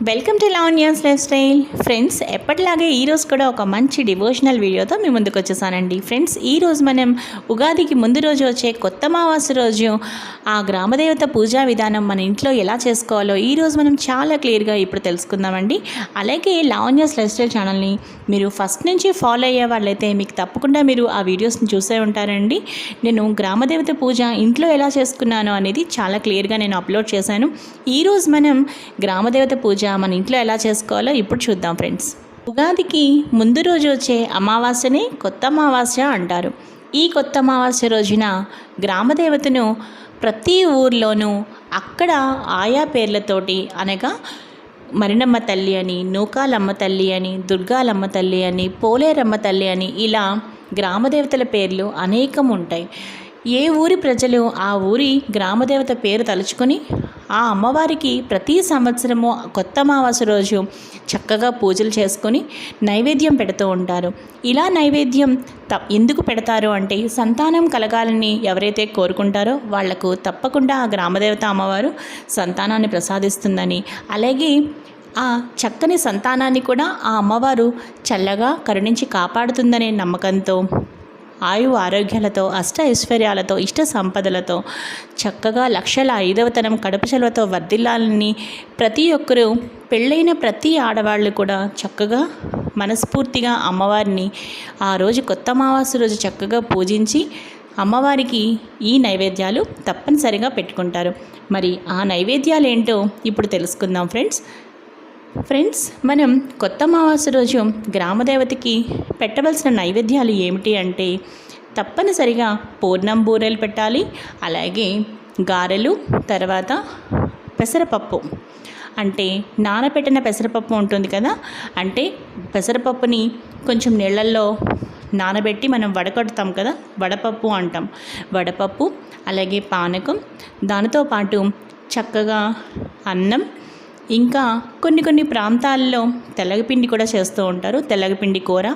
Welcome to Lavanya's life style. Friends, ఎప్పటిలాగే ఈరోజు కూడా ఒక మంచి డివోషనల్ వీడియోతో మీ ముందుకు వచ్చేసానండి. ఫ్రెండ్స్, ఈరోజు మనం ఉగాదికి ముందు రోజు వచ్చే కొత్త అమావాస్య రోజు ఆ గ్రామదేవత పూజా విధానం మన ఇంట్లో ఎలా చేసుకోవాలో ఈరోజు మనం చాలా క్లియర్గా ఇప్పుడు తెలుసుకుందామండి. అలాగే లావణ్యాస్ లైఫ్ స్టైల్ ఛానల్ని మీరు ఫస్ట్ నుంచి ఫాలో అయ్యే వాళ్ళైతే మీకు తప్పకుండా మీరు ఆ వీడియోస్ని చూసే ఉంటారండి. నేను గ్రామదేవత పూజ ఇంట్లో ఎలా చేసుకున్నానో అనేది చాలా క్లియర్గా నేను అప్లోడ్ చేశాను. ఈరోజు మనం గ్రామదేవత పూజ మన ఇంట్లో ఎలా చేసుకోవాలో ఇప్పుడు చూద్దాం. ఫ్రెండ్స్, ఉగాదికి ముందు రోజు వచ్చే అమావాస్యని కొత్త అమావాస్య అంటారు. ఈ కొత్త అమావాస్య రోజున గ్రామదేవతను ప్రతి ఊర్లోనూ అక్కడ ఆయా పేర్లతోటి, అనగా మరినమ్మ తల్లి అని, నూకాలమ్మ తల్లి అని, దుర్గాలమ్మ తల్లి అని, పోలేరమ్మ తల్లి అని, ఇలా గ్రామదేవతల పేర్లు అనేకం ఉంటాయి. ఏ ఊరి ప్రజలు ఆ ఊరి గ్రామదేవత పేరు తలుచుకొని ఆ అమ్మవారికి ప్రతి సంవత్సరము కొత్త అమావాస్య రోజు చక్కగా పూజలు చేసుకొని నైవేద్యం పెడుతూ ఉంటారు. ఇలా నైవేద్యం ఎందుకు పెడతారు అంటే, సంతానం కలగాలని ఎవరైతే కోరుకుంటారో వాళ్లకు తప్పకుండా ఆ గ్రామదేవత అమ్మవారు సంతానాన్ని ప్రసాదిస్తుందని, అలాగే ఆ చక్కని సంతానాన్ని కూడా ఆ అమ్మవారు చల్లగా కరుణించి కాపాడుతుందనే నమ్మకంతో, ఆయు ఆరోగ్యాలతో, అష్ట ఐశ్వర్యాలతో, ఇష్ట సంపదలతో, చక్కగా లక్షల ఐదవతనం కడుపు చలవతో వర్ధిల్లాలని ప్రతి ఒక్కరూ, పెళ్ళైన ప్రతి ఆడవాళ్ళు కూడా చక్కగా మనస్ఫూర్తిగా అమ్మవారిని ఆ రోజు కొత్త అమావాస్య రోజు చక్కగా పూజించి అమ్మవారికి ఈ నైవేద్యాలు తప్పనిసరిగా పెట్టుకుంటారు. మరి ఆ నైవేద్యాలు ఏంటో ఇప్పుడు తెలుసుకుందాం. ఫ్రెండ్స్, మనం కొత్త అమావాస్య రోజు గ్రామదేవతకి పెట్టవలసిన నైవేద్యాలు ఏమిటి అంటే, తప్పనిసరిగా పూర్ణం బూరెలు పెట్టాలి, అలాగే గారెలు, తర్వాత పెసరపప్పు, అంటే నానబెట్టిన పెసరపప్పు ఉంటుంది కదా, అంటే పెసరపప్పుని కొంచెం నీళ్ళల్లో నానబెట్టి మనం వడకడతాం కదా, వడపప్పు అంటాం. వడపప్పు, అలాగే పానకం, దానితో పాటు చక్కగా అన్నం, ఇంకా కొన్ని ప్రాంతాల్లో తెల్లగపిండి కూడా చేస్తూ ఉంటారు, తెల్లగపిండి కూర.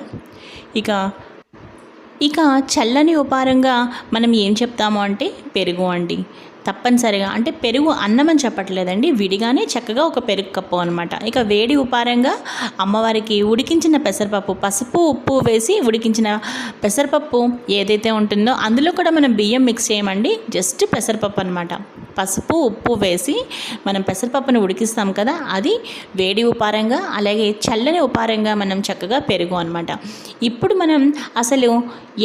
ఇక చల్లని ఉపారంగా మనం ఏం చెప్తాము అంటే పెరుగు అండి. తప్పనిసరిగా, అంటే పెరుగు అన్నం అని చెప్పట్లేదండి, విడిగానే చక్కగా ఒక పెరుగు కప్పు అనమాట. ఇక వేడి ఉపారంగా అమ్మవారికి ఉడికించిన పెసరపప్పు, పసుపు ఉప్పు వేసి ఉడికించిన పెసరపప్పు ఏదైతే ఉంటుందో అందులో కూడా మనం బియ్యం మిక్స్ చేయమండి, జస్ట్ పెసరపప్పు అనమాట. పసుపు ఉప్పు వేసి మనం పెసరపప్పును ఉడికిస్తాం కదా, అది వేడి ఉపారంగా, అలాగే చల్లని ఉపారంగా మనం చక్కగా పెరుగు అనమాట. ఇప్పుడు మనం అసలు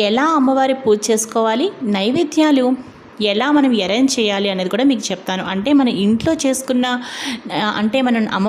ఎలా అమ్మవారి పూజ చేసుకోవాలి, నైవేద్యాలు ఎలా మనం అరేంజ్ చేయాలి అనేది కూడా మీకు చెప్తాను. అంటే మన ఇంట్లో చేసుకున్న, అంటే మనం